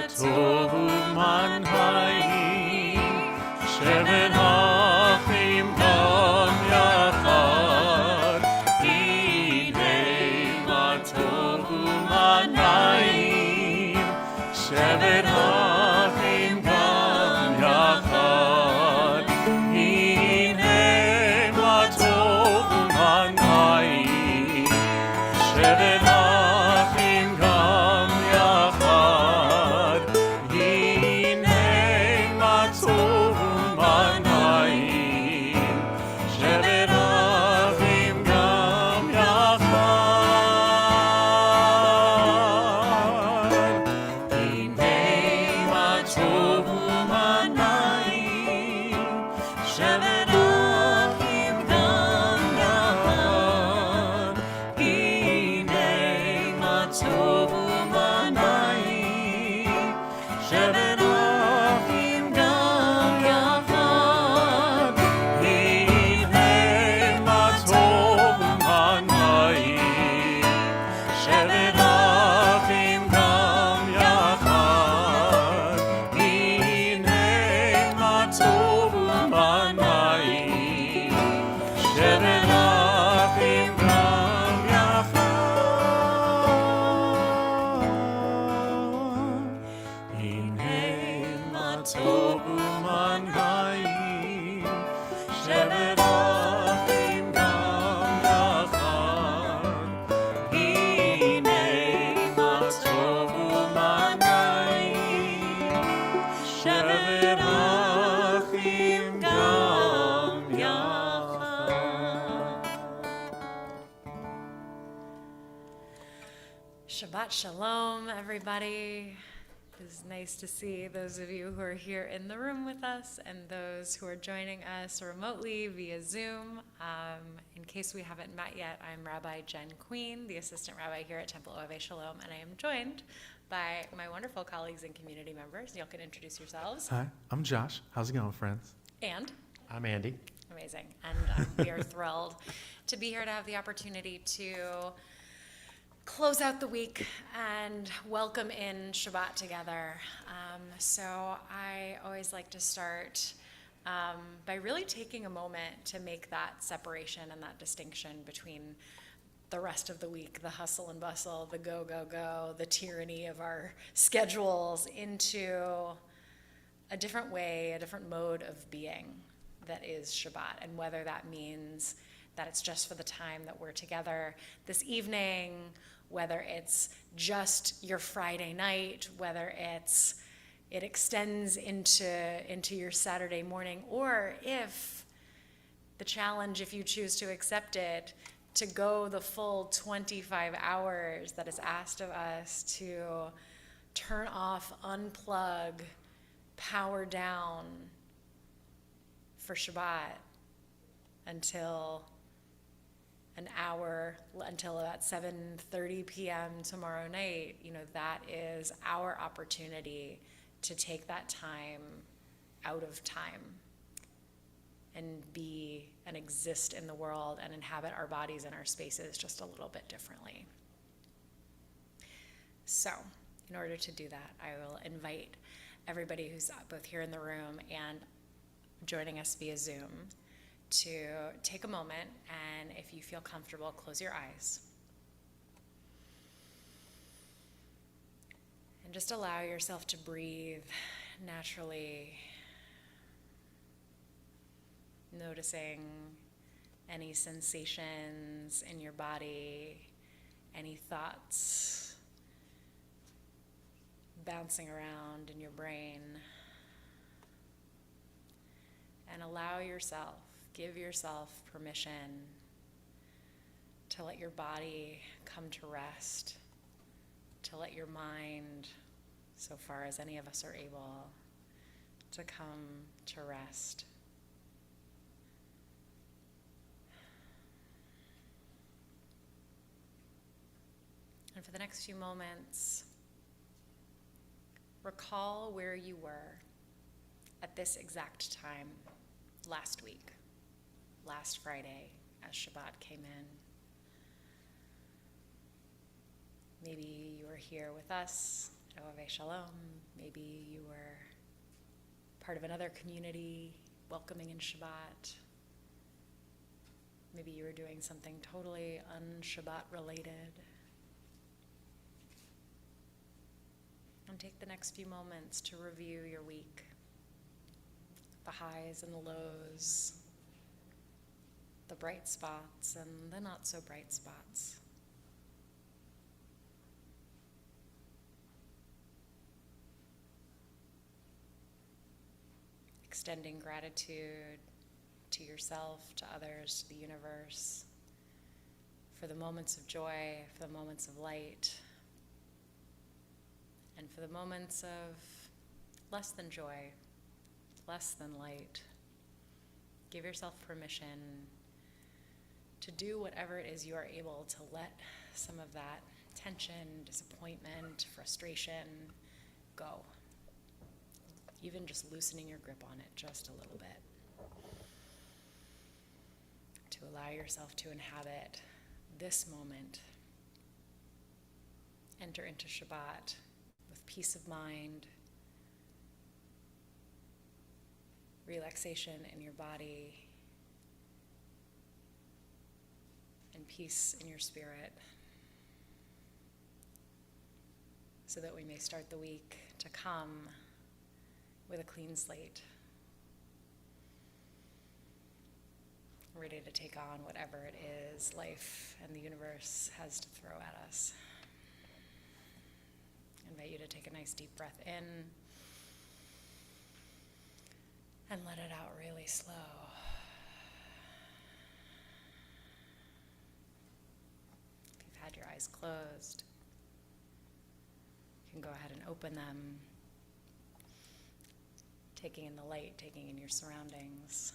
tohu manhaim, shevet hachim gam yachad. Hinei ma tohu manhaim, shevet hachim gam yachad. Hinei ma tohu manhaim, shevet hachim gam yachad. Hinei ma tohu manhaim, shevet hachim gam yachad. Hinei ma tohu manhaim, shevet hachim gam yachad. Hinei ma tohu manhaim, shevet hachim gam yachad. Hinei ma tohu manhaim, shevet hachim gam yachad. Hinei ma tohu manhaim, shevet hachim gam yachad. Hinei ma tohu manhaim, shevet hachim gam yachad. Hinei ma tohu manhaim, shevet hachim gam yachad. Shabbat Shalom, everybody. It's nice to see those of you who are here in the room with us and those who are joining us remotely via Zoom. In case we haven't met yet, I'm Rabbi Jen Queen, the assistant rabbi here at Temple Ohabei Shalom, and I am joined by my wonderful colleagues and community members. Y'all can introduce yourselves. Hi, I'm Josh. How's it going, friends? And I'm Andy. amazing. And we are thrilled to be here to have the opportunity to close out the week and welcome in Shabbat together. So I always like to start by really taking a moment to make that separation and that distinction between the rest of the week, the hustle and bustle, the go, go, go, the tyranny of our schedules, into a different way, a different mode of being that is Shabbat. And whether that means that it's just for the time that we're together this evening, whether it's just your Friday night, whether it extends into your Saturday morning, or if the challenge, if you choose to accept it, to go the full 25 hours that is asked of us to turn off, unplug, power down for Shabbat until an hour, until about 7:30 p.m. tomorrow night. That is our opportunity to take that time out of time and be and exist in the world and inhabit our bodies and our spaces just a little bit differently. So, in order to do that, I will invite everybody who's both here in the room and joining us via Zoom to take a moment, and if you feel comfortable, close your eyes. And just allow yourself to breathe naturally, noticing any sensations in your body, any thoughts bouncing around in your brain. And give yourself permission to let your body come to rest, to let your mind, so far as any of us are able, to come to rest. And for the next few moments, recall where you were at this exact time last week, last Friday, as Shabbat came in. Maybe you were here with us Ohabei Shalom. Maybe you were part of another community welcoming in Shabbat. Maybe you were doing something totally un-Shabbat related. And take the next few moments to review your week, the highs and the lows, the bright spots and the not so bright spots. Extending gratitude to yourself, to others, to the universe, for the moments of joy, for the moments of light, and for the moments of less than joy, less than light. Give yourself permission to do whatever it is you are able to let some of that tension, disappointment, frustration go. Even just loosening your grip on it just a little bit. To allow yourself to inhabit this moment. Enter into Shabbat with peace of mind, relaxation in your body, and peace in your spirit, so that we may start the week to come with a clean slate, ready to take on whatever it is life and the universe has to throw at us. I invite you to take a nice deep breath in and let it out really slow. If you've had your eyes closed, you can go ahead and open them, taking in the light, taking in your surroundings,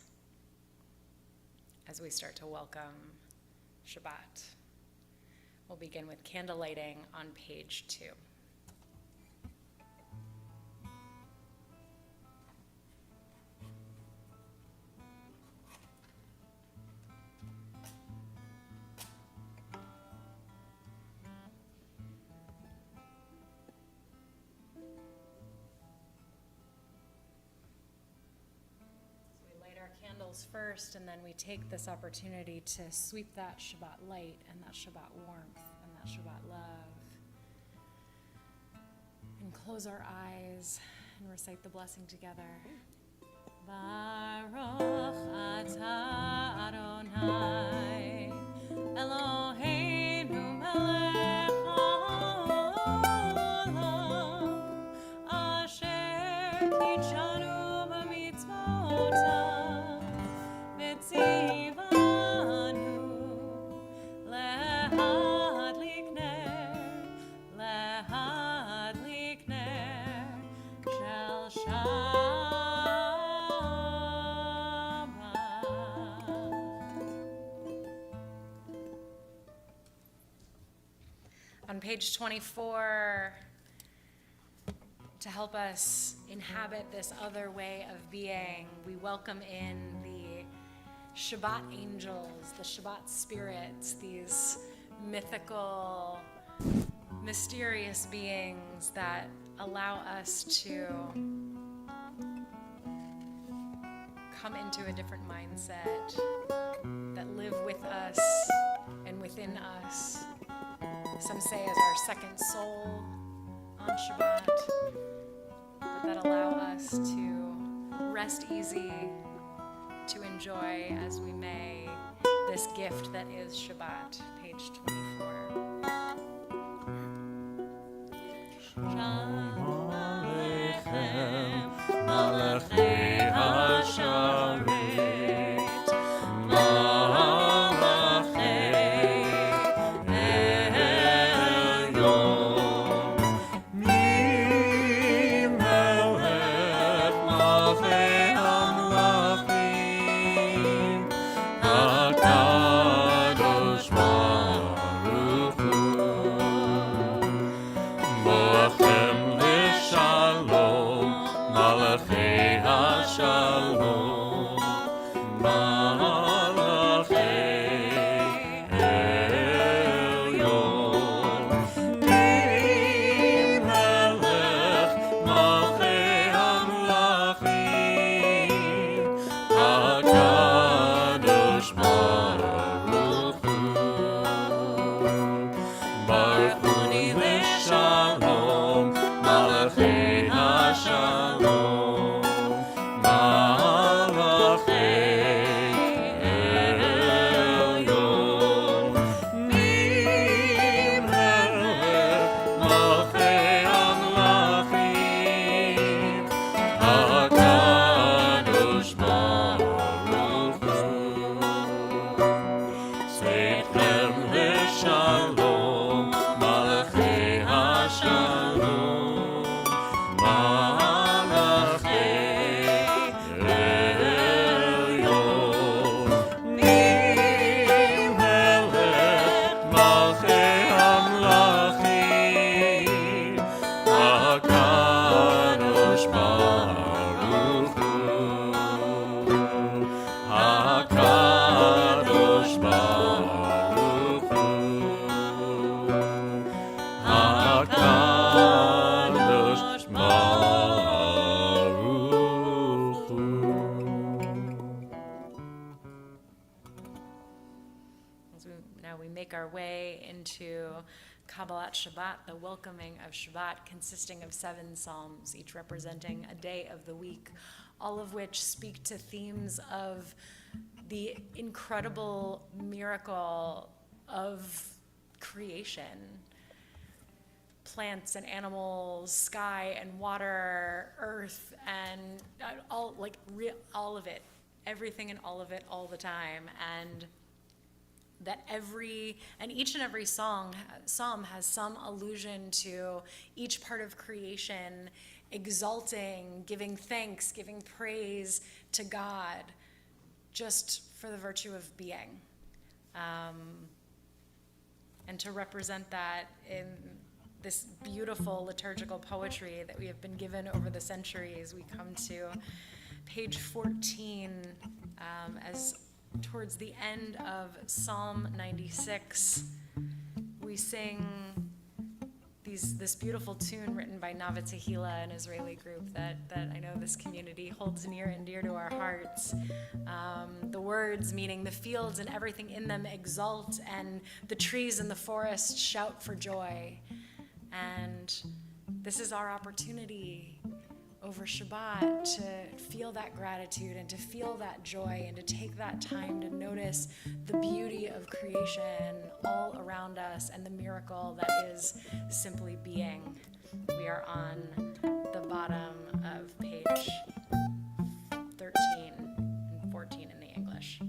as we start to welcome Shabbat. We'll begin with candle lighting on page 2. Candles first, and then we take this opportunity to sweep that Shabbat light and that Shabbat warmth and that Shabbat love, and close our eyes and recite the blessing together. Baruch atah Adonai Eloheinu melech haolam asher kitshanu b'mitzvotav tzivanu lehadlik ner shel Shabbat. On page 24, to help us inhabit this other way of being, we welcome in the Shabbat angels, the Shabbat spirits, these mythical, mysterious beings that allow us to come into a different mindset, that live with us and within us. Some say as our second soul on Shabbat, but that allow us to rest easy, to enjoy as we may this gift that is Shabbat, page 24. Shalom Aleichem, Malachei HaSharet, Malachei Elyon, Mimelech Malachei HaMelachim, HaKadosh Baruch Hu. Kabbalat Shabbat, the welcoming of Shabbat, consisting of 7 psalms, each representing a day of the week, all of which speak to themes of the incredible miracle of creation. Plants and animals, sky and water, earth, and all of it, everything and all of it, all the time. And that each and every psalm has some allusion to each part of creation, exalting, giving thanks, giving praise to God, just for the virtue of being. And to represent that in this beautiful liturgical poetry that we have been given over the centuries, we come to page 14 as towards the end of Psalm 96, we sing this beautiful tune written by Nava Tehillah, an Israeli group that I know this community holds near and dear to our hearts. The words meaning the fields and everything in them exult, and the trees in the forest shout for joy. And this is our opportunity over Shabbat to feel that gratitude and to feel that joy and to take that time to notice the beauty of creation all around us and the miracle that is simply being. We are on the bottom of page 13 and 14 in the English.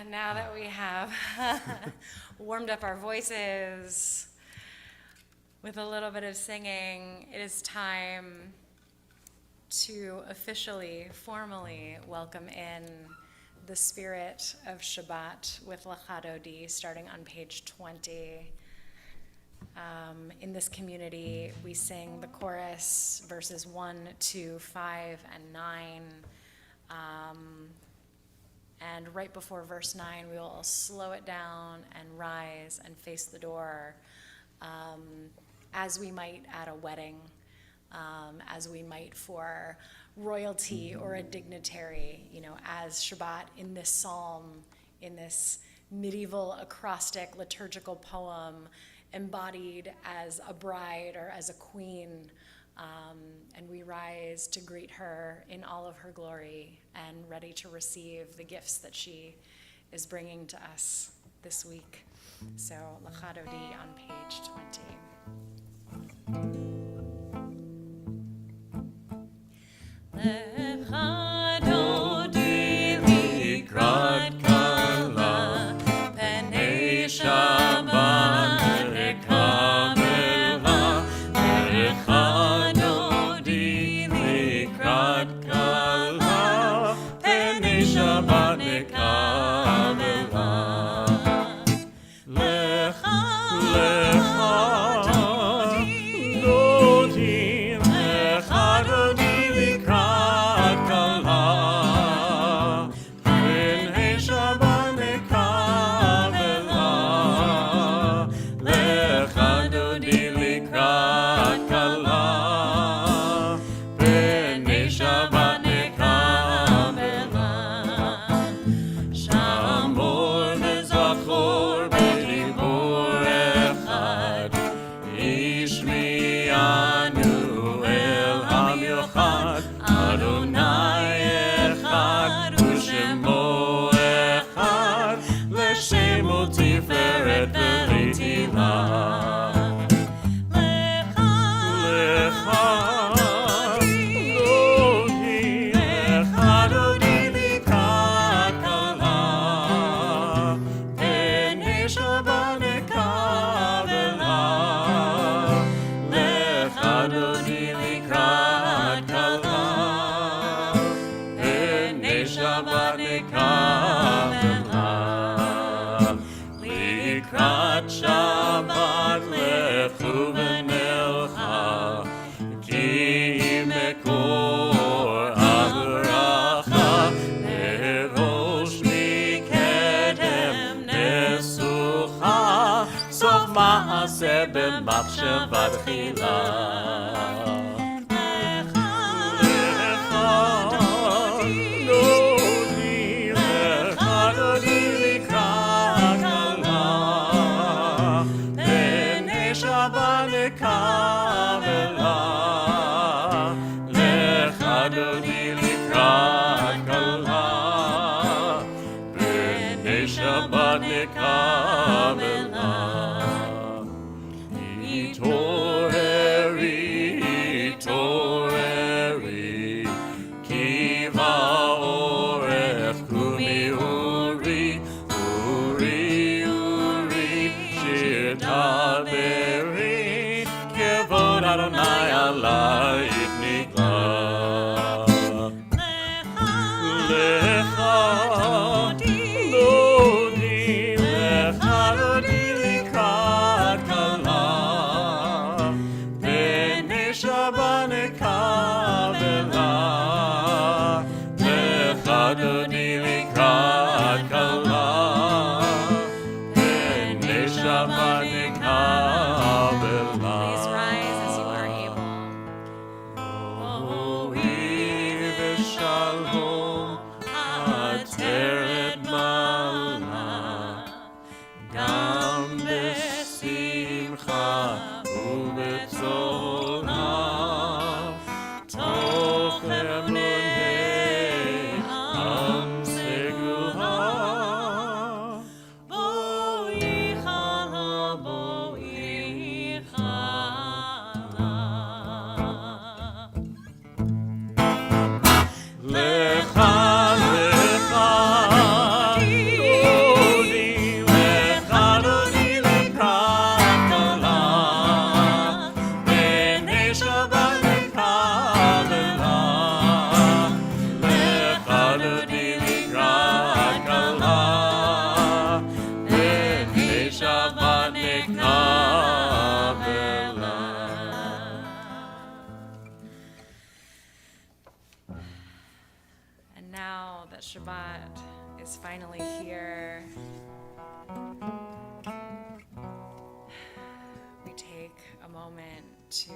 Now that we have warmed up our voices with a little bit of singing, it is time to officially, formally welcome in the spirit of Shabbat with Lecha Dodi, starting on page 20. In this community, we sing the chorus, verses 1, 2, 5, and 9. And right before verse 9, we will slow it down and rise and face the door, as we might at a wedding, as we might for royalty or a dignitary, as Shabbat in this psalm, in this medieval acrostic liturgical poem, embodied as a bride or as a queen. And we rise to greet her in all of her glory and ready to receive the gifts that she is bringing to us this week. So, Lecha Dodi on page 20. Lecha Dodi likrat kala, pen Shabbat nekavela. Lech Adoni likrat kala. Bnei Shabbat nekavela. Likrat Shabbat lechu v'nelcha. Ki mekor habracha. Lerosh mikedem nesucha. Sof ma'aseh b'machshava tchila. Shabbat nekavela. Toreri, kiva orech kumi uri, shir taberi, kevod Adonai alayich nigla. Please rise as you are able. Shalom, ateret mala, gam besimcha ubetzora, toch emunei am segula. And now that Shabbat is finally here, we take a moment to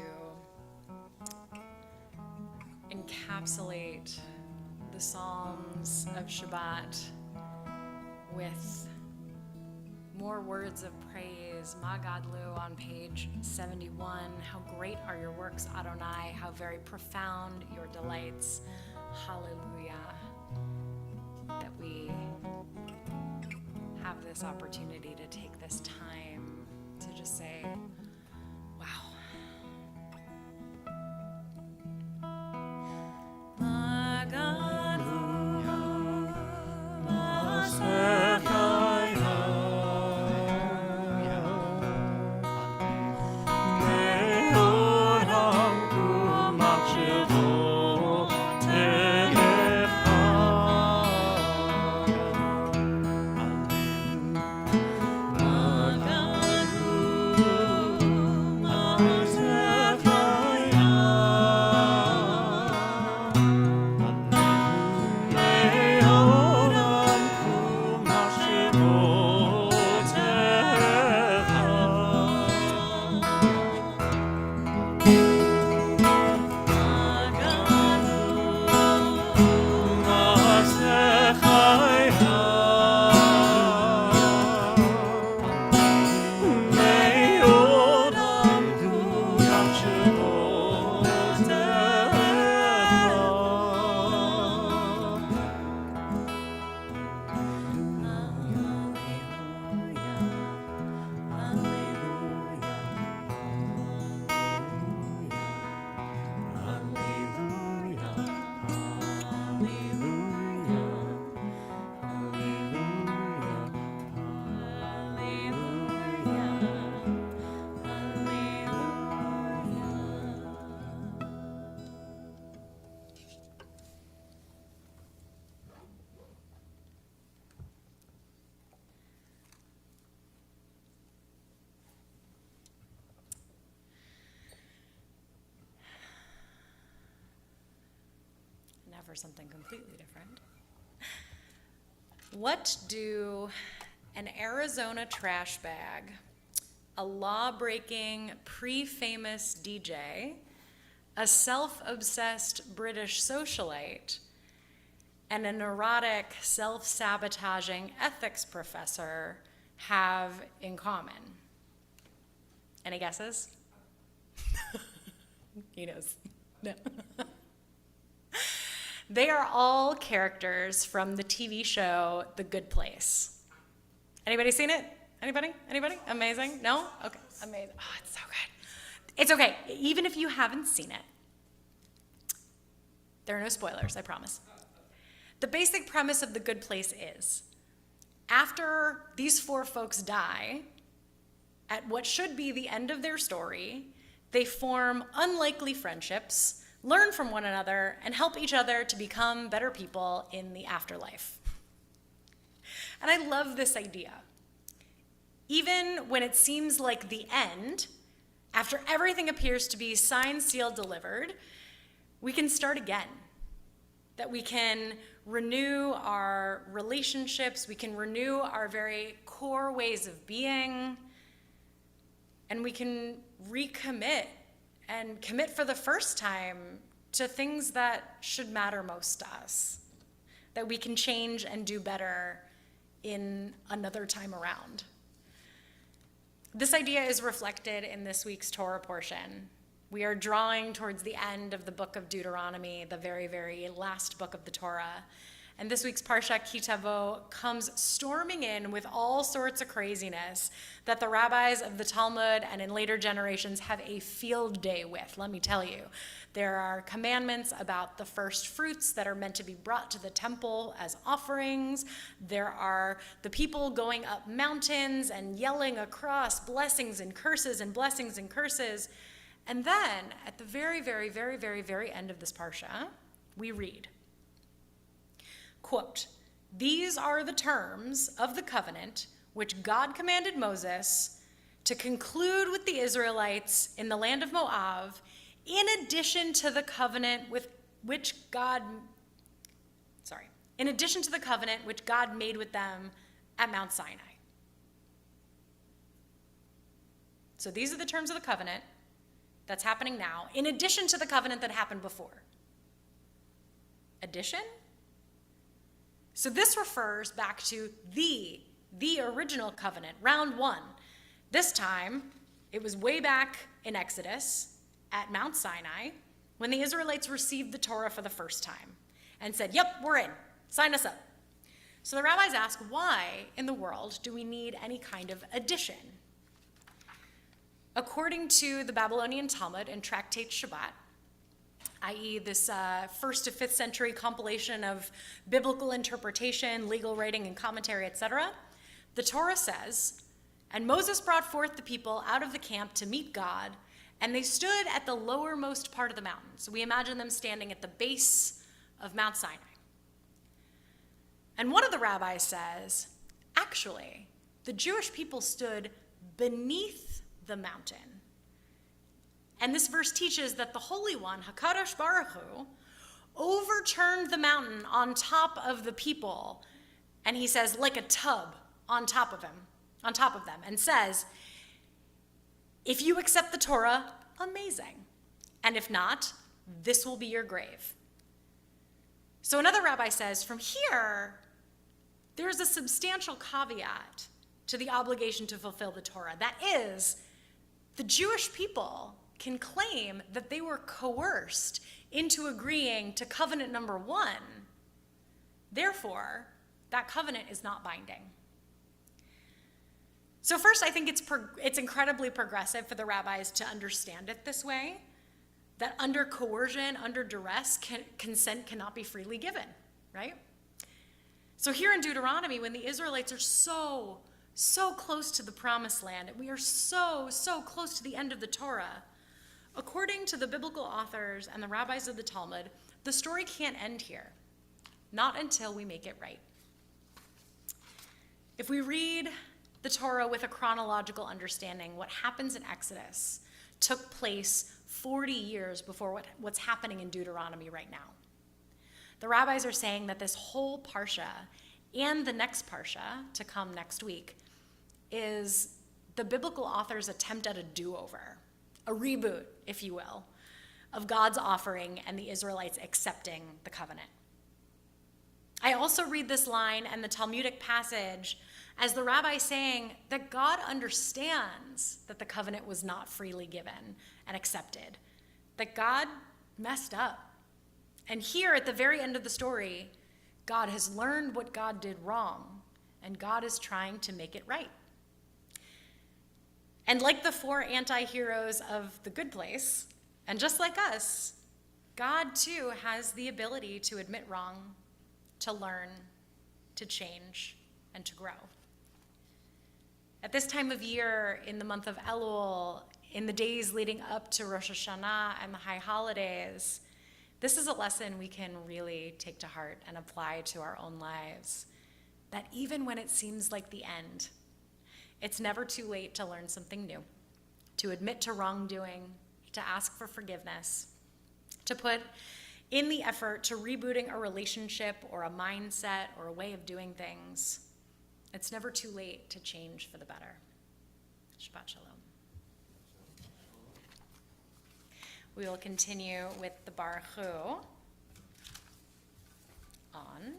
encapsulate the Psalms of Shabbat with more words of praise. Magadlu on page 71. How great are your works, Adonai. How very profound your delights. Hallelujah. That we have this opportunity to take this time to just say, wow. for something completely different. What do an Arizona trash bag, a law-breaking, pre-famous DJ, a self-obsessed British socialite, and a neurotic, self-sabotaging ethics professor have in common? Any guesses? He knows. No. They are all characters from the TV show The Good Place. Anybody seen it? Anybody? Anybody? Amazing? No? Okay. Amazing. Oh, it's so good. It's okay. Even if you haven't seen it, there are no spoilers, I promise. The basic premise of The Good Place is, after these four folks die, at what should be the end of their story, they form unlikely friendships, learn from one another, and help each other to become better people in the afterlife. And I love this idea. Even when it seems like the end, after everything appears to be signed, sealed, delivered, we can start again. That we can renew our relationships, we can renew our very core ways of being, and we can recommit and commit for the first time to things that should matter most to us, that we can change and do better in another time around. This idea is reflected in this week's Torah portion. We are drawing towards the end of the book of Deuteronomy, the very, very last book of the Torah. And this week's Parsha Ki Tavo comes storming in with all sorts of craziness that the rabbis of the Talmud and in later generations have a field day with, let me tell you. There are commandments about the first fruits that are meant to be brought to the temple as offerings. There are the people going up mountains and yelling across blessings and curses and blessings and curses. And then at the very, very, very, very, very end of this Parsha, we read, quote, "These are the terms of the covenant which God commanded Moses to conclude with the Israelites in the land of Moab, in addition to the covenant which God made with them at Mount Sinai." So these are the terms of the covenant that's happening now, in addition to the covenant that happened before. Addition? So this refers back to the original covenant, round one. This time, it was way back in Exodus at Mount Sinai when the Israelites received the Torah for the first time and said, "Yep, we're in. Sign us up." So the rabbis ask, why in the world do we need any kind of addition? According to the Babylonian Talmud and Tractate Shabbat, i.e. this 1st to 5th century compilation of biblical interpretation, legal writing, and commentary, etc., the Torah says, "And Moses brought forth the people out of the camp to meet God, and they stood at the lowermost part of the mountain." So we imagine them standing at the base of Mount Sinai. And one of the rabbis says, actually, the Jewish people stood beneath the mountain. And this verse teaches that the Holy One, HaKadosh Baruch Hu, overturned the mountain on top of the people, and he says, like a tub on top of them, and says, if you accept the Torah, amazing. And if not, this will be your grave. So another rabbi says, from here, there's a substantial caveat to the obligation to fulfill the Torah. That is, the Jewish people can claim that they were coerced into agreeing to covenant number 1. Therefore, that covenant is not binding. So first, I think it's incredibly progressive for the rabbis to understand it this way, that under coercion, under duress, consent cannot be freely given, right? So here in Deuteronomy, when the Israelites are so close to the promised land, and we are so close to the end of the Torah, according to the biblical authors and the rabbis of the Talmud, the story can't end here, not until we make it right. If we read the Torah with a chronological understanding, what happens in Exodus took place 40 years before what's happening in Deuteronomy right now. The rabbis are saying that this whole parsha and the next parsha to come next week is the biblical author's attempt at a do-over, a reboot, if you will, of God's offering and the Israelites accepting the covenant. I also read this line and the Talmudic passage as the rabbi saying that God understands that the covenant was not freely given and accepted, that God messed up. And here at the very end of the story, God has learned what God did wrong, and God is trying to make it right. And like the four anti-heroes of the good place, and just like us, God too has the ability to admit wrong, to learn, to change, and to grow. At this time of year, in the month of Elul, in the days leading up to Rosh Hashanah and the high holidays, this is a lesson we can really take to heart and apply to our own lives. That even when it seems like the end, it's never too late to learn something new, to admit to wrongdoing, to ask for forgiveness, to put in the effort to rebooting a relationship or a mindset or a way of doing things. It's never too late to change for the better. Shabbat Shalom. We will continue with the Baruch Hu on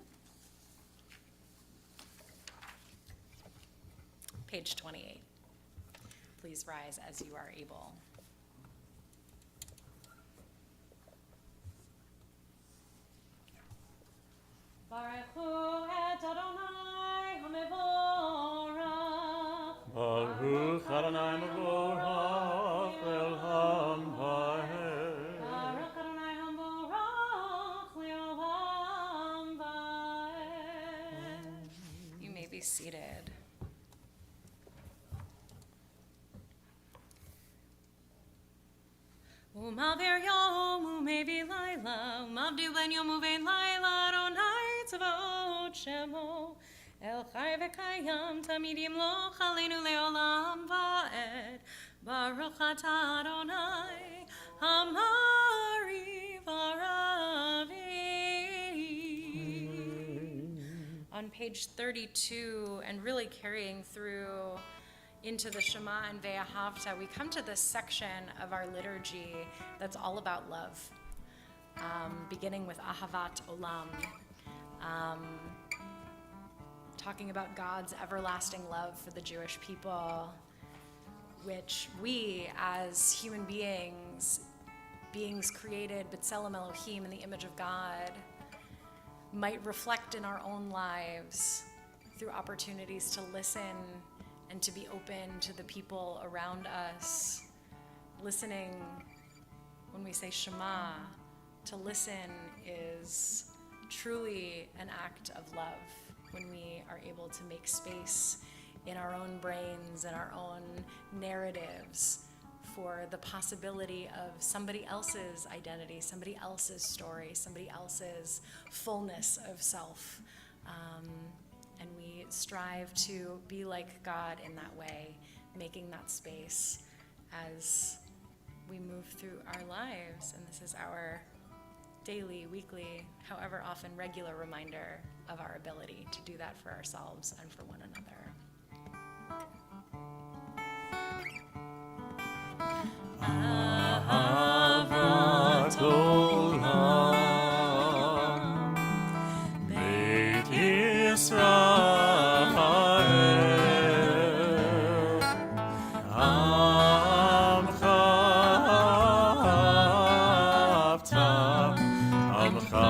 page 28. Please rise as you are able. Baruch Hu et Adonai HaMevorach. Baruch Adonai Mevorach El HaMvaed. Baruch Adonai HaMevorach Le'olam Vaed. You may be seated. Umavir yom umevi laila, umavdi ben yom uvein laila, Adonai tzavot shemo, El chai v'kayam tamidim lo chalenu leolam va'ed, Baruch atah Adonai, Hamari v'aravi. On page 32, and really carrying through into the Shema and Ve'ahavta, we come to this section of our liturgy that's all about love, beginning with Ahavat Olam, talking about God's everlasting love for the Jewish people, which we as human beings created B'Tselem Elohim in the image of God, might reflect in our own lives through opportunities to listen and to be open to the people around us. Listening, when we say Shema, to listen is truly an act of love when we are able to make space in our own brains and our own narratives for the possibility of somebody else's identity, somebody else's story, somebody else's fullness of self. And we strive to be like God in that way, making that space as we move through our lives. And this is our daily, weekly, however often regular reminder of our ability to do that for ourselves and for one another. Ahavat Olam Beit Yisrael Amcha Avta Amcha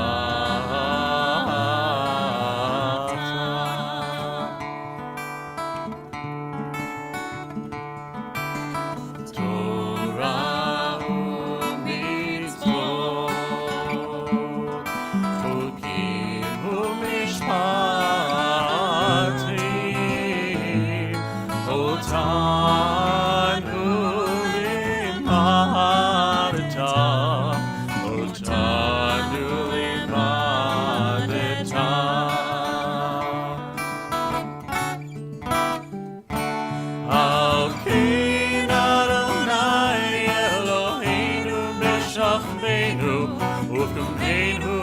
Ufkumenu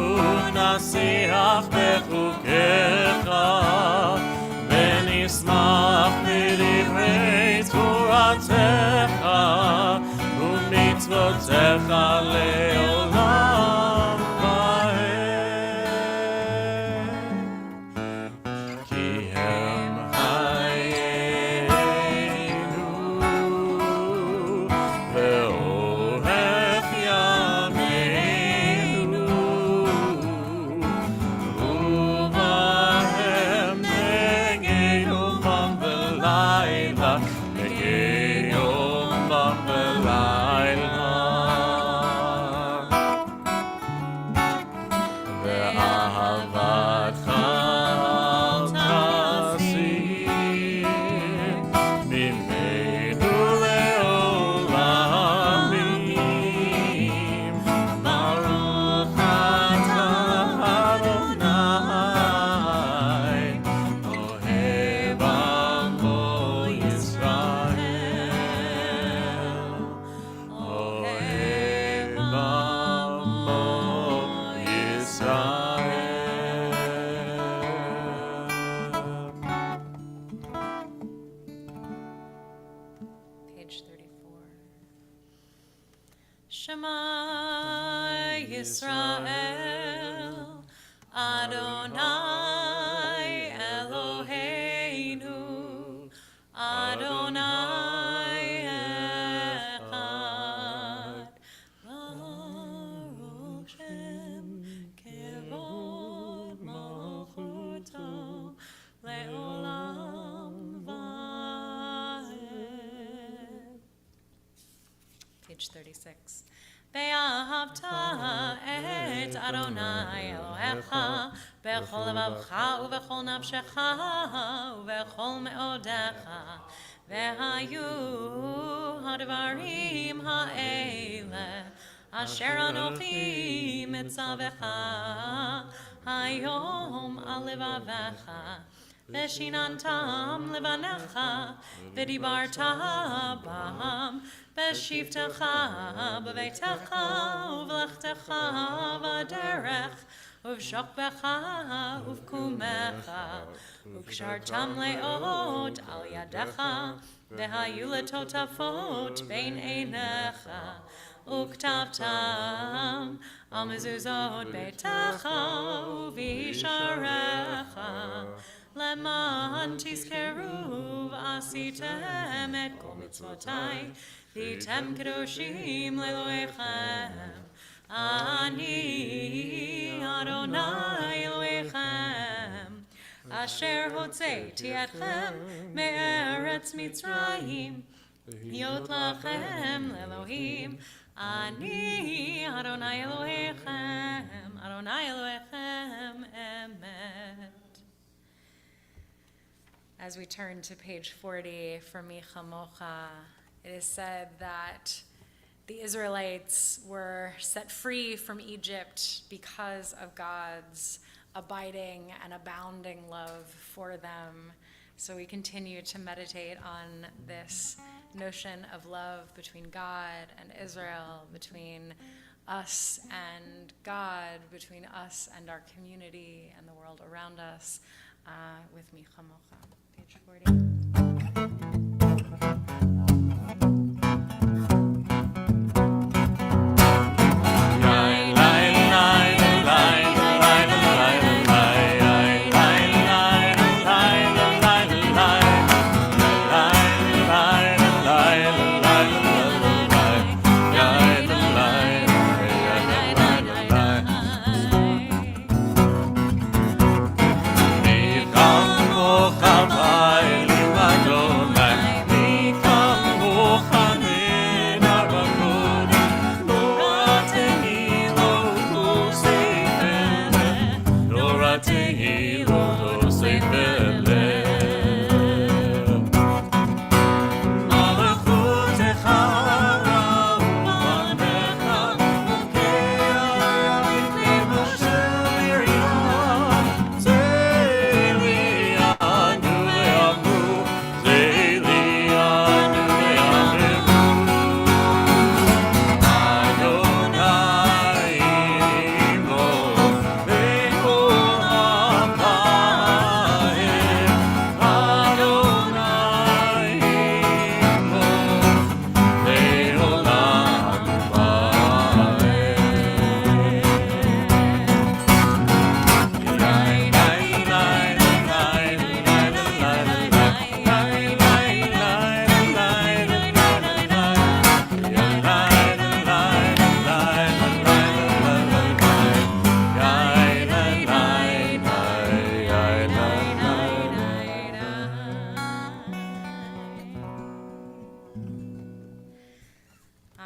נשיח בחוקיך, ונשמח בדברי תורתך, ומצוותיך לעולם ועד. כי הם חיינו, ואורך ימינו, ובהם נגי יומם ולילה, נגי יומם ולילה. ואהבתך אל תסיר ממנו לעולמים. ברוך אתה אדוני, אוהב עמו ישראל, אוהב עמו ישראל. Page 34. Shema Yisrael, Adonai Eloheinu, Adonai Echad. Baruch Shem Kevod Malchuto Le'olam Va'ed. Page 36. Ve'ahavta et Adonai Elohecha bechol levavcha uvechol nafshecha uvechol me'odecha ve'hayu hadvarim ha'ele asher anochi mitzavecha hayom al levavecha Veshinantam levanecha, v'dibarta bam, v'shivtecha b'veitecha, uv'lechtecha v'derech, uv'shokbecha uv'kumecha, uv'kshartam le'ot al yadecha, v'hayu letotafot bein einecha, uktavtam al mezuzot beitecha uv'isharecha. Leman tizkeru v'asitem et kol mitzvotai, v'yitem kedoshim le'elohechem. Ani Adonai Elohechem, asher hotzeiti etchem me'eretz Mitzrayim, להיות לכם לאלוהים, אני אדוני אלוהיכם, אדוני אלוהיכם אמת. As we turn to page 40 for Mi Chamocha, it is said that the Israelites were set free from Egypt because of God's abiding and abounding love for them. So we continue to meditate on this notion of love between God and Israel, between us and God, between us and our community and the world around us, with Mi Chamocha, page 40. Temple Ohabei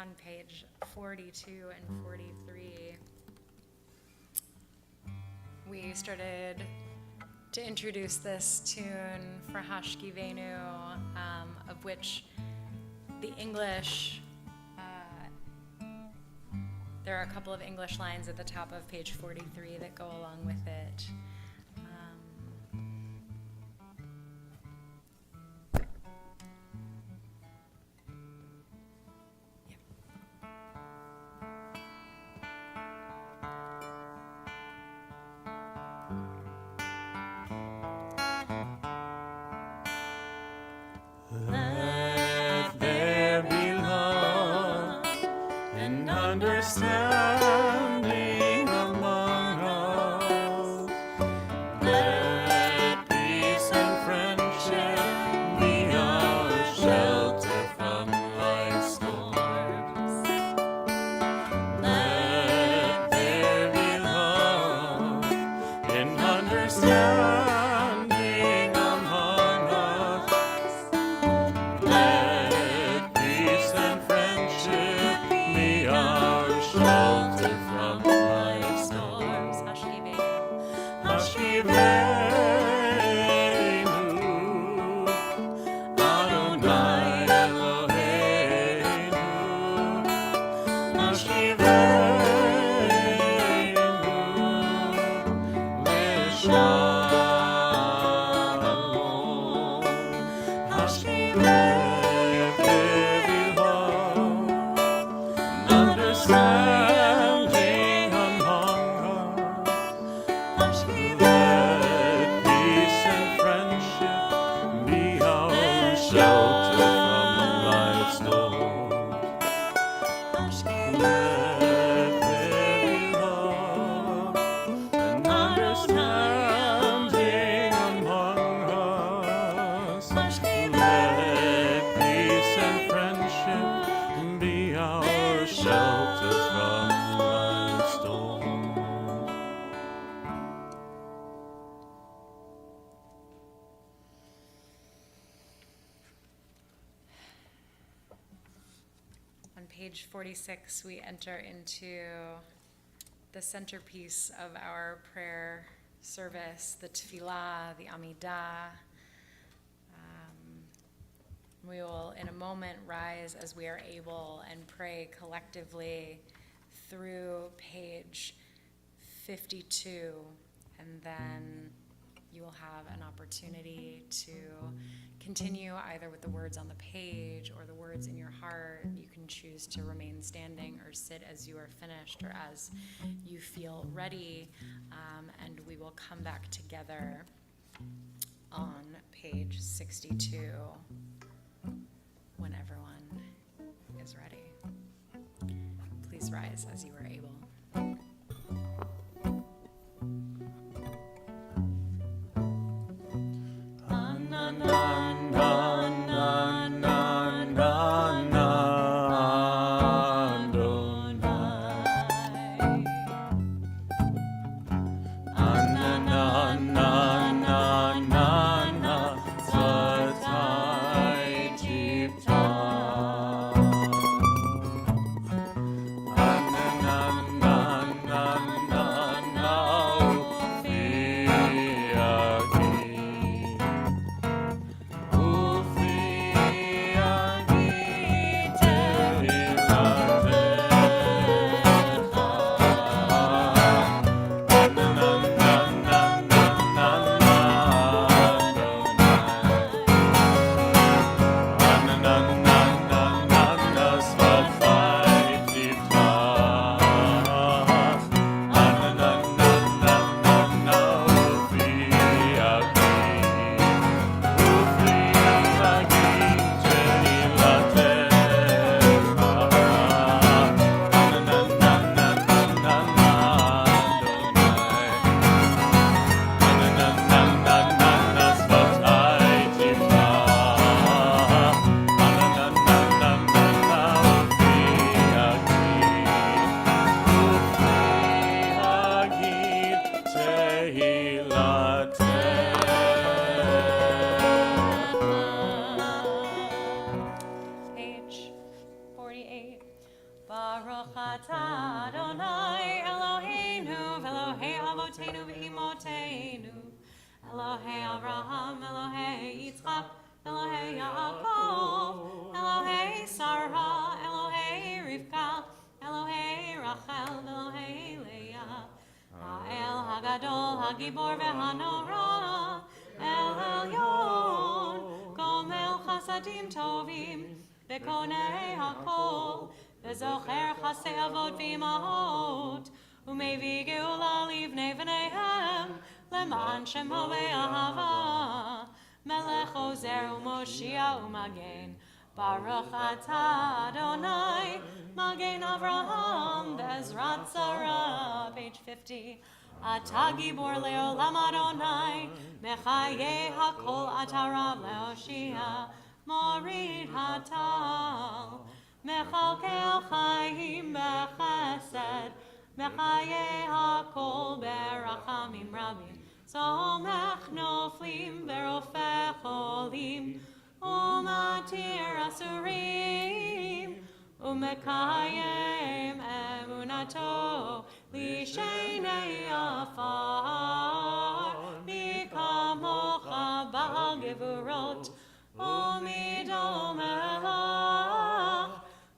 on page 42 and 43, we started to introduce this tune for Hashkivenu, of which the English, there are a couple of English lines at the top of page 43 that go along with it. Let there be love and understanding among us. Let peace and friendship be our shelter from life's storms. Let there be love and understanding among us. Let peace and friendship be our shelter from life's storms. Hashkivenu, Adonai Eloheinu. Hashkivenu, L'shalom. Hashkivenu, understanding among us. Let peace and friendship be our shelter from life's storms. Let there be love and understanding among us. Let peace and friendship be our shelter from life's storms. On page 46, we enter into the centerpiece of our prayer service, the tefillah, the amidah. We will, in a moment, rise as we are able and pray collectively through page 52, and then you will have an opportunity to continue either with the words on the page or the words in your heart. You can choose to remain standing or sit as you are finished or as you feel ready, and we will come back together on page 62 when everyone is ready. Please rise as you are able. Na הגדול, הגיבור והנורא, אל עליון, גומל חסדים טובים, וקונה הכל, וזוכר חסי אבות ואמהות, ומביא גאולה לבני בניהם, למען שמו באהבה. מלך עוזר ומושיע ומגן, ברוך אתה אדוני, מגן אברהם בעזרת שרה. page 50. אתה גיבור לעולם אדוני, מחיי הכל אתה רב להושיע, מוריד הטל, מכלכל חיים בחסד, מחיי הכל ברחמים רבים, סומך נופלים ורופא חולים, ומתיר אסורים, ומקיים אמונתו לשני עפר. מי כמוך בעל גבורות ומידו מלך,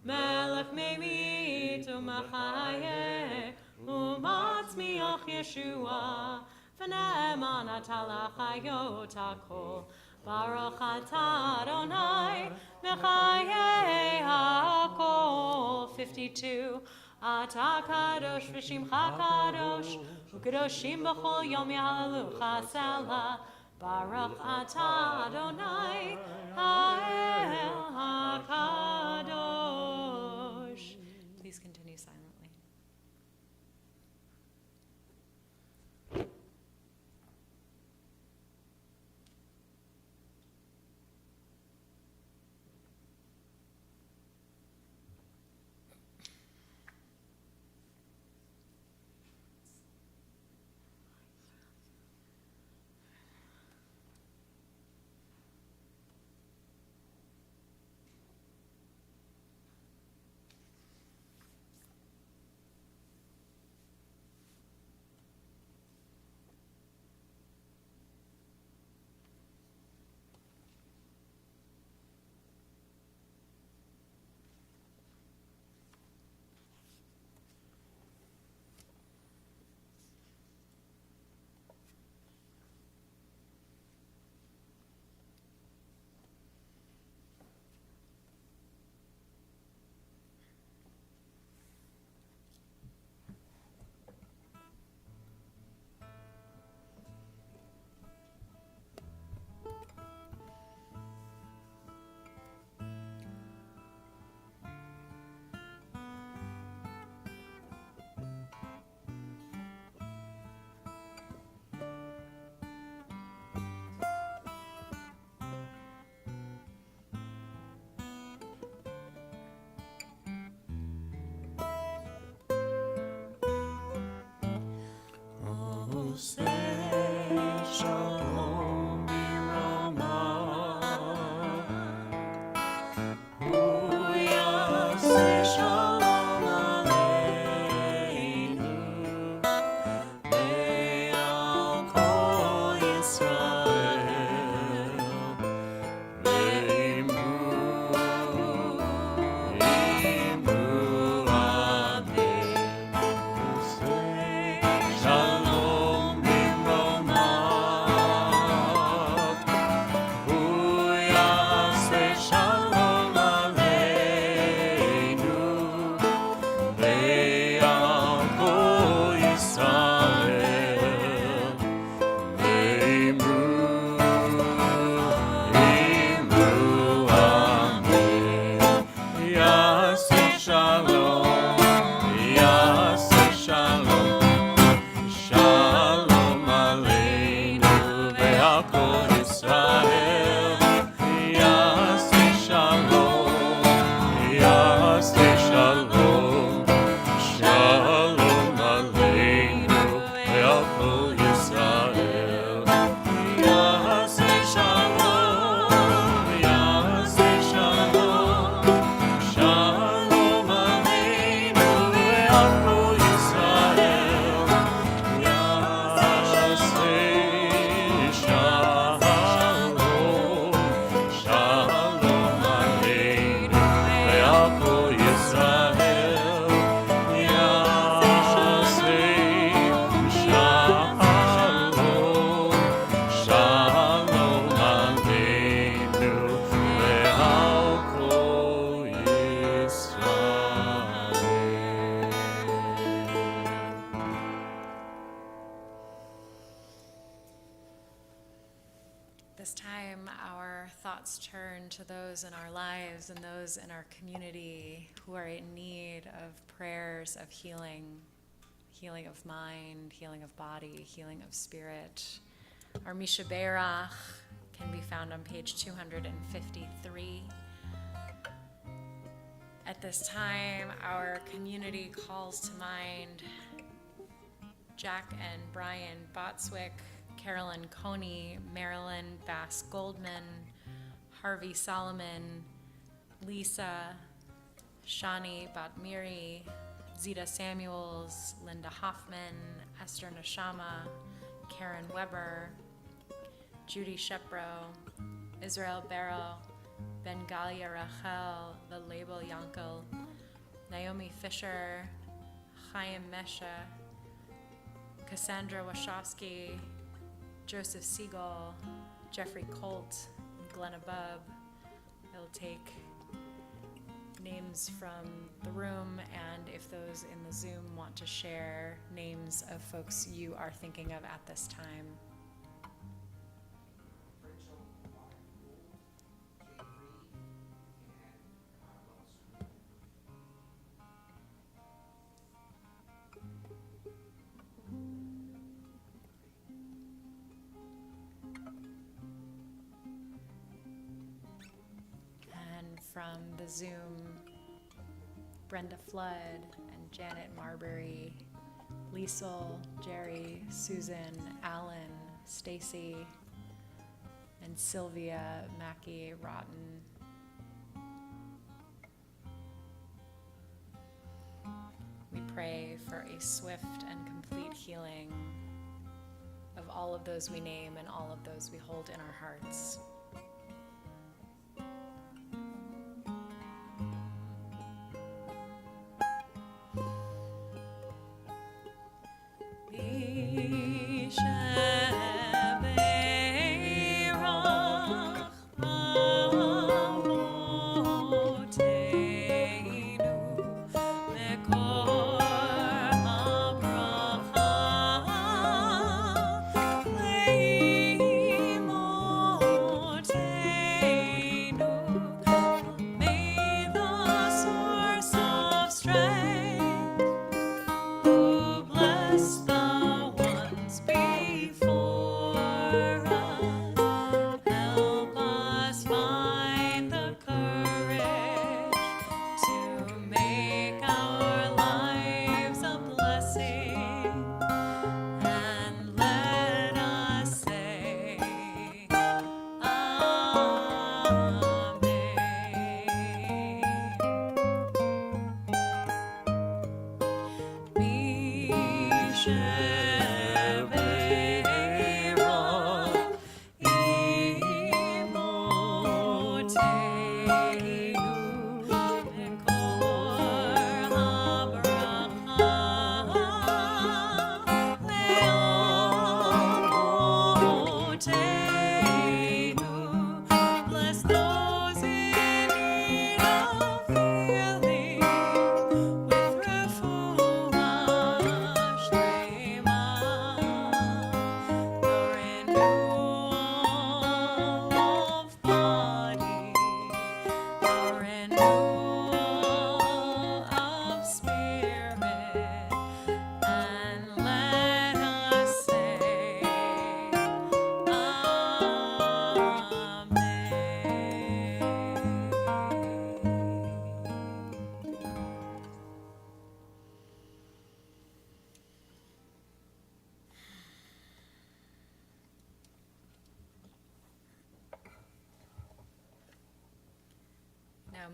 מלך ממית ומחיה ומצמיח ישועה, ונאמן אתה לחיות הכל. ברוך אתה אדוני מחיי הכל. 52. אתה קדוש ושמך קדוש, וקדושים בכל יום יהללוך סלה. ברוך אתה אדוני האל הקדוש. Please continue silently. Shalom Birama, Uyase Shalom Aleinu, Be'al Kol Yisrael, Ve'imu Amen. Shalom Birama. lives and those in our community who are in need of prayers of healing of mind, healing of body, healing of spirit. Our Misha Beirach can be found on page 253. At this time, our community calls to mind Jack and Brian Botswick, Carolyn Coney, Marilyn Bass Goldman, Harvey Solomon, Lisa, Shani Batmiri, Zita Samuels, Linda Hoffman, Esther Neshama, Karen Weber, Judy Shepro, Israel Barrow, Bengalia Rachel, the Label Yankel, Naomi Fisher, Chaim Mesha, Cassandra Wachowski, Joseph Siegel, Jeffrey Colt, Glenna Bubb. It'll take names from the room, and if those in the Zoom want to share names of folks you are thinking of at this time. And from the Zoom, Brenda Flood and Janet Marbury, Liesel, Jerry, Susan, Alan, Stacy, and Sylvia Mackey Rotten. We pray for a swift and complete healing of all of those we name and all of those we hold in our hearts.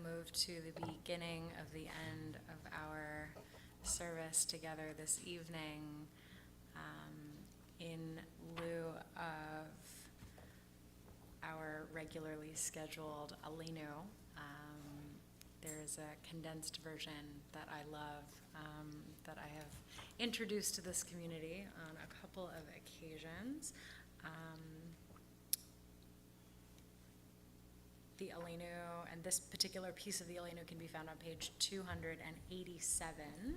Move to the beginning of the end of our service together this evening. In lieu of our regularly scheduled Alinu, there is a condensed version that I love that I have introduced to this community on a couple of occasions. The Aleinu, and this particular piece of the Aleinu can be found on page 287.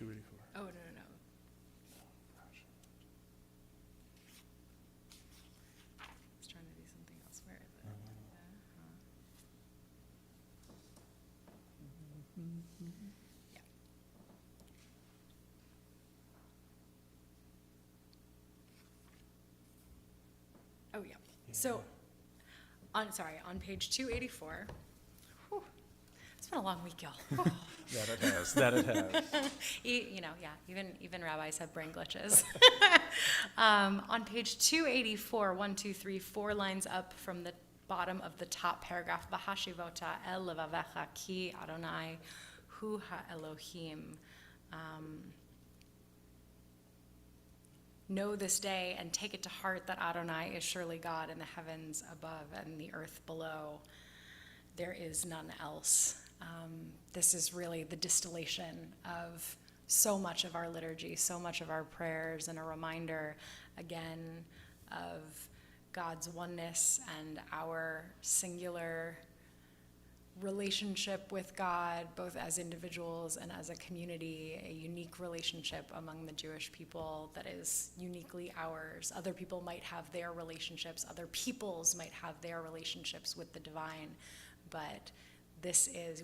284. Oh, no. I was trying to do something else. Where is it? Yeah. Oh, yeah. So, on page 284. Whew, it's been a long week, y'all. Whew. That it has. Even rabbis have brain glitches. On page 284, 1, 2, 3, 4 lines up from the bottom of the top paragraph, V'hashivota el levavecha ki Adonai hu ha'Elohim. Know this day and take it to heart that Adonai is surely God in the heavens above and the earth below. There is none else. This is really the distillation of so much of our liturgy, so much of our prayers, and a reminder, again, of God's oneness and our singular relationship with God, both as individuals and as a community, a unique relationship among the Jewish people that is uniquely ours. Other people might have their relationships, other peoples might have their relationships with the divine, but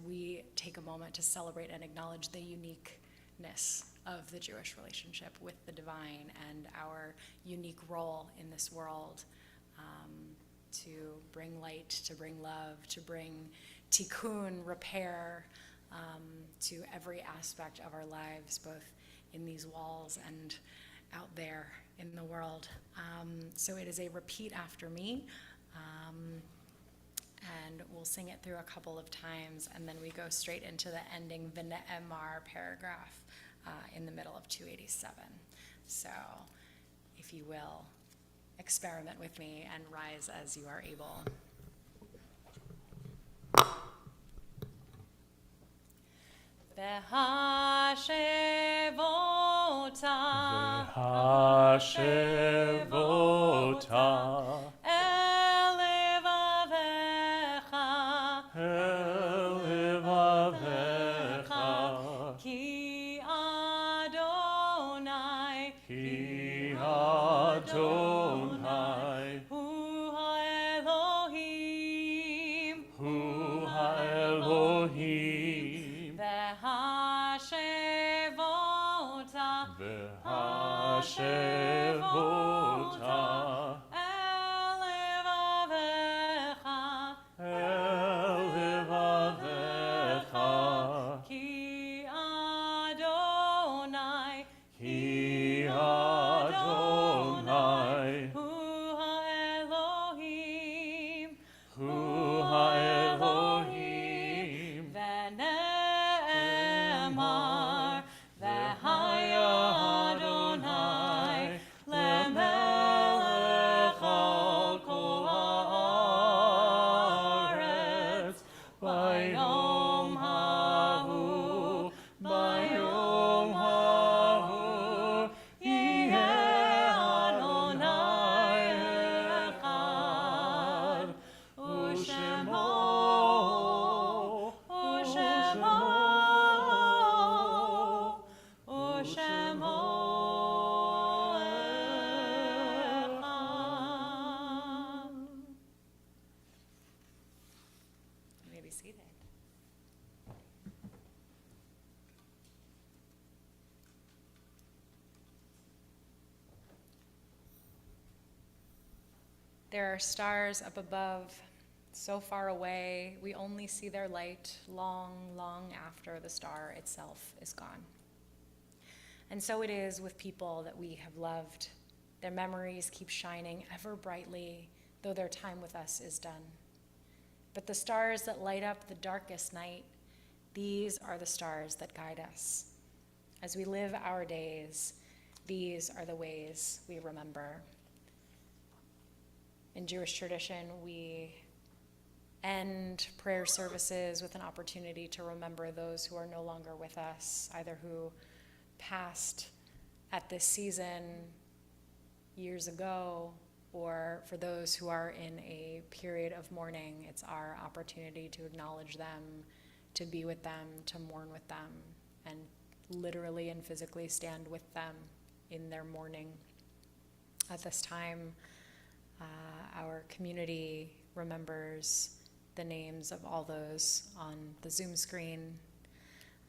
we take a moment to celebrate and acknowledge the uniqueness of the Jewish relationship with the divine and our unique role in this world, to bring light, to bring love, to bring tikkun, repair, to every aspect of our lives, both in these walls and out there in the world. So it is a repeat after me, and we'll sing it through a couple of times, and then we go straight into the ending V'ne'emar paragraph in the middle of 287. So if you will, experiment with me and rise as you are able. V'hashevota el levavecha el levavecha ki Adonai ki Adonai hu ha'Elohim hu ha'Elohim v'hashevota v'hashevota el levavecha el levavecha ki Adonai ki Adonai hu ha'Elohim hu ha'Elohim v'ne'emar v'haya Adonai lemelech al kol haaretz bayom hahu yeh Adonai echad u'shemo echad. You may be seated. There are stars up above, so far away, we only see their light long, long after the star itself is gone. And so it is with people that we have loved. Their memories keep shining ever brightly, though their time with us is done. But the stars that light up the darkest night, these are the stars that guide us. As we live our days, these are the ways we remember. In Jewish tradition, we end prayer services with an opportunity to remember those who are no longer with us, either who passed at this season years ago, or for those who are in a period of mourning. It's our opportunity to acknowledge them, to be with them, to mourn with them, and literally and physically stand with them in their mourning. At this time, our community remembers the names of all those on the Zoom screen.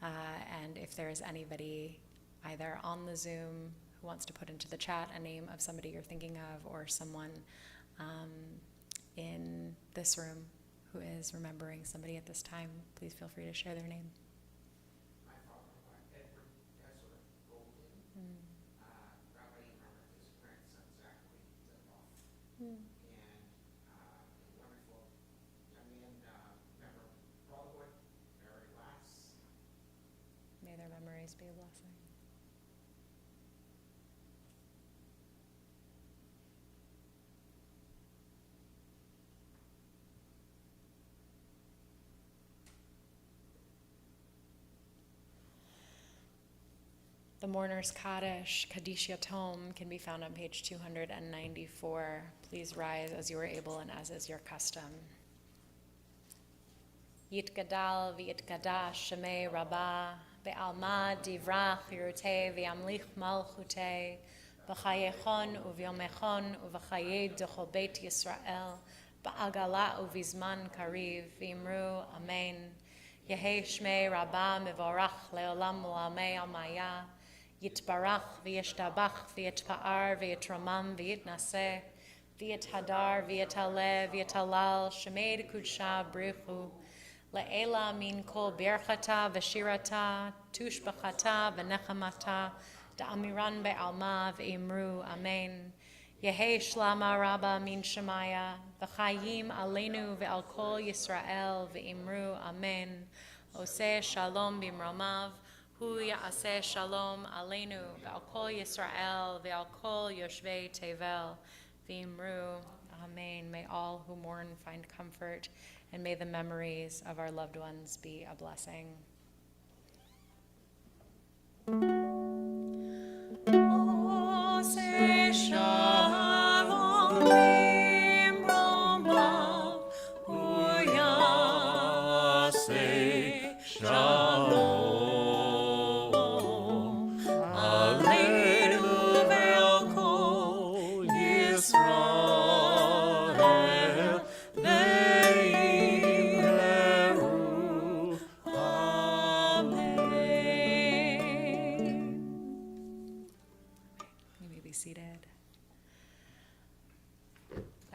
And if there's anybody either on the Zoom who wants to put into the chat a name of somebody you're thinking of, or someone in this room who is remembering somebody at this time, please feel free to share their name. My father, Edward Desert Golden, Rabbi remembered his grandson, Zachary Zeboff, and a wonderful young man, member of Brotherhood, Mary Lass. May their memories be a blessing. The Mourner's Kaddish, Kaddish Yatom, can be found on page 294. Please rise as you are able and as is your custom. Yitgadal v'yitgadash shemei Rabbah, ve'alma divrach yirutei v'yamlich malchutei, v'chayechon uvyomechon uv'chayei d'chol beit Yisrael, ba'agala uvizman kariv, v'imru amen. Yehei shmei Rabbah mevorach leolam u'amei amaya, Yitbarach v'yishtabach v'yitpa'ar v'yitramam v'yitnaseh, v'yithadar v'yitaleh v'yitalal shemed kudsha brichu, le'ela min kol birchata v'shirata, tushbachata v'nechamata, da'amiran be'alma v'imru amen. Yehei shlama rabba min shemaya, v'chayim aleinu ve'al kol Yisrael v'imru amen. Oseh shalom bimromav, Hu ya'aseh shalom aleinu ve'al kol Yisrael ve'al kol yoshvei tevel v'imru amen. May all who mourn find comfort, and may the memories of our loved ones be a blessing. Oseh shalom bimromav, Hu ya'aseh shalom.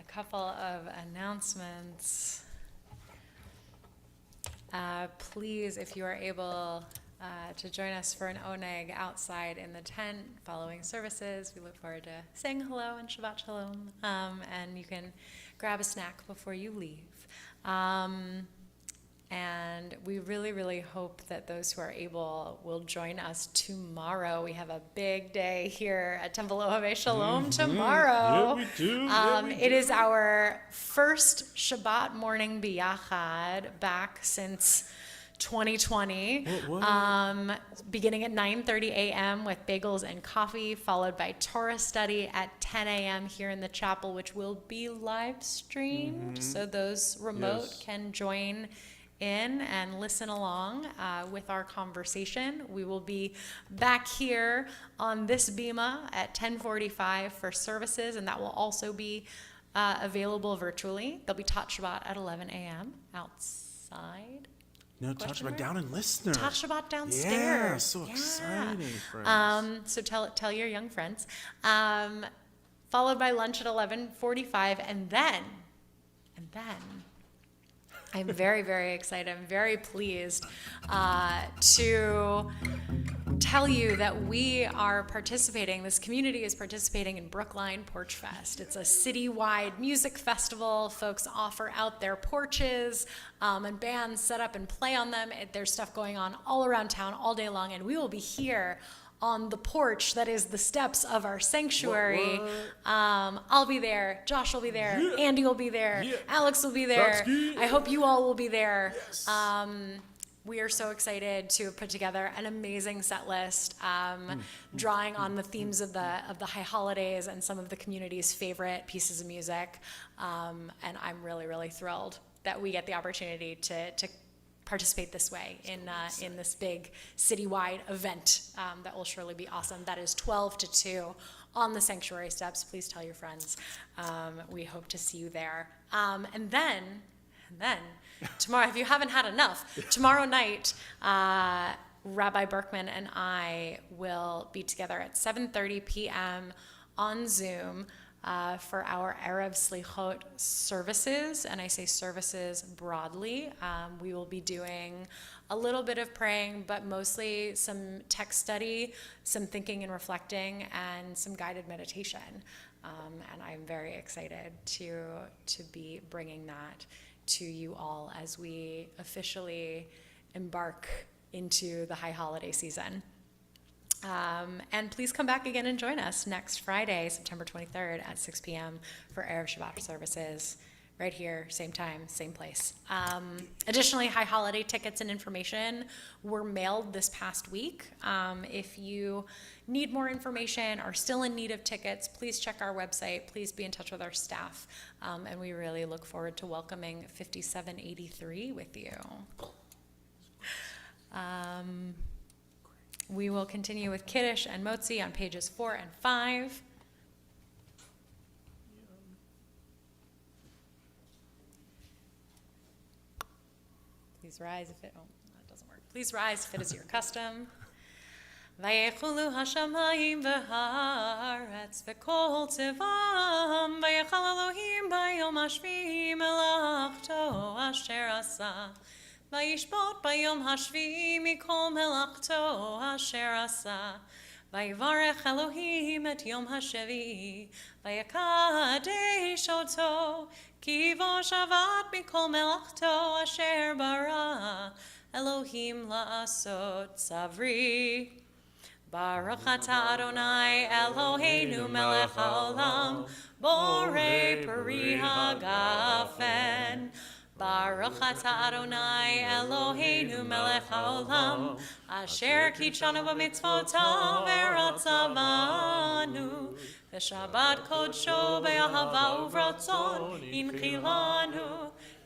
Couple of announcements. Please, if you are able to join us for an oneg outside in the tent following services, we look forward to saying hello and Shabbat Shalom. And you can grab a snack before you leave. And we really, really hope that those who are able will join us tomorrow. We have a big day here at Temple Ohabei Shalom tomorrow. Yeah, we do. It is our first Shabbat morning biyachad back since 2020. Beginning at 9:30 a.m. with bagels and coffee, followed by Torah study at 10 a.m. here in the chapel, which will be live streamed. So those remote can join in and listen along with our conversation. We will be back here on this bima at 10:45 for services, and that will also be available virtually. They'll be taught Shabbat at 11 a.m. outside. No, talk about down in listener. Taught Shabbat downstairs. Yeah, so exciting, friends. So tell your young friends. Followed by lunch at 11:45, and then I'm very, very excited. I'm very pleased to tell you that we are participating, this community is participating in Brookline Porch Fest. It's a citywide music festival. Folks offer out their porches and bands set up and play on them. There's stuff going on all around town all day long, and we will be here on the porch that is the steps of our sanctuary. I'll be there, Josh will be there, Andy will be there, Alex will be there. I hope you all will be there. Yes. We are so excited to put together an amazing set list, drawing on the themes of the high holidays and some of the community's favorite pieces of music. And I'm really, really thrilled that we get the opportunity to participate this way in this big citywide event that will surely be awesome. That is 12 to 2 on the sanctuary steps. Please tell your friends. We hope to see you there. And then tomorrow, if you haven't had enough, tomorrow night, Rabbi Berkman and I will be together at 7:30 p.m. on Zoom for our Erev Slichot services, and I say services broadly. We will be doing a little bit of praying, but mostly some text study, some thinking and reflecting, and some guided meditation. And I'm very excited to be bringing that to you all as we officially embark into the high holiday season. And please come back again and join us next Friday, September 23rd at 6 p.m. for Erev Shabbat Services, right here, same time, same place. Additionally, high holiday tickets and information were mailed this past week. If you need more information, are still in need of tickets, please check our website. Please be in touch with our staff. And we really look forward to welcoming 5783 with you. We will continue with Kiddush and Motzi on pages 4 and 5. Please rise if it, that doesn't work. Please rise if it is your custom. Vayechulu hashamayim v'haaretz v'kol tzivam vayechal Elohim bayom hashvi melachto asher asa vayishbot bayom hashvi mikol melachto asher asa vayivarech Elohim et yom hashevi vayakadesh oto ki vo shavat mikol melachto asher bara Elohim la'asot savri. Baruch atah Adonai Eloheinu melech haolam, borei peri hagafen. Baruch atah Adonai Eloheinu melech haolam, asher kitshanu b'mitzvotav v'ratzavanu, v'shabbat kodsho be'ahava uvratzon inchilanu,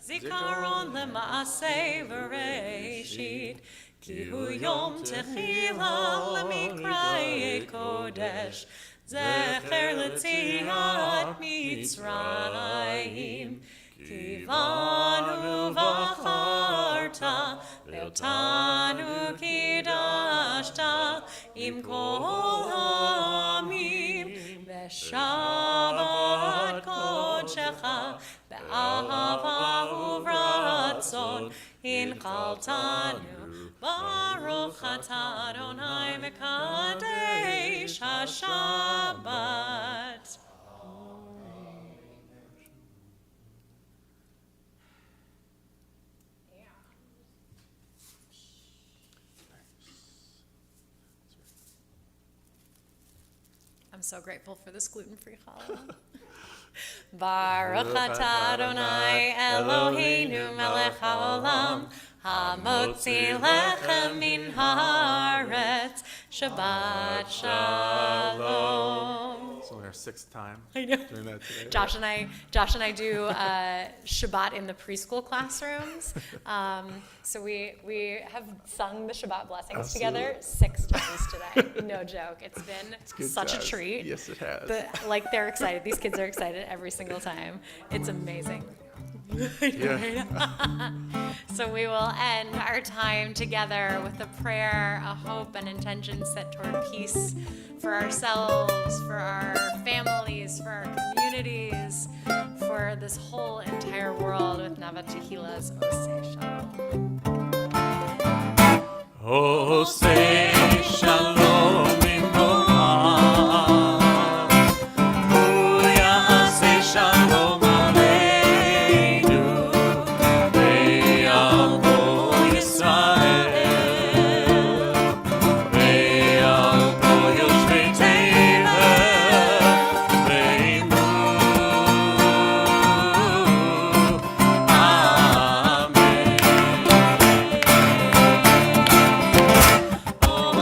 zikaron lema'aseh v'reishit. Ki hu yom techila lemikrayei kodesh, zecher letziat Mitzrayim. Ki vanu v'acharta, ve'otanu kidashta, im kol hamim, ve'shabbat kodshecha, be'ahava uvratzon, inchaltanu. Baruch atah Adonai mekadesh hashabbat. I'm so grateful for this gluten-free challah. Baruch atah Adonai Eloheinu melech haolam, hamotzi lechem min haaretz, Shabbat Shalom. It's only our 6th time I know. doing that today. Josh and I do Shabbat in the preschool classrooms. So we have sung the Shabbat blessings together 6 times today. No joke. It's been Good such a times. treat. Yes, it has. Like they're excited. These kids are excited every single time. It's amazing. Yeah. So we will end our time together with a prayer, a hope, and intention set toward peace for ourselves, for our families, for our communities, for this whole entire world with Nava Tequila's Oseh Shalom. Oseh Shalom Imro'ah, Hu Ya'aseh Shalom Aleinu, Ve'yavo Yisrael, Ve'yavo Yoshvei Tevel, Ve'imru, Amen.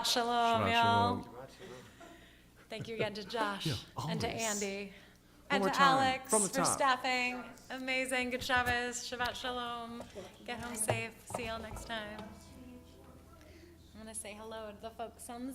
Shabbat Shalom, Shabbat y'all. Shalom. Thank you again to Josh and to Andy. One And more to time, Alex from the for top. staffing. Amazing. Good Shabbos. Shabbat Shalom. Get home safe. See y'all next time. I'm going to say hello to the folks on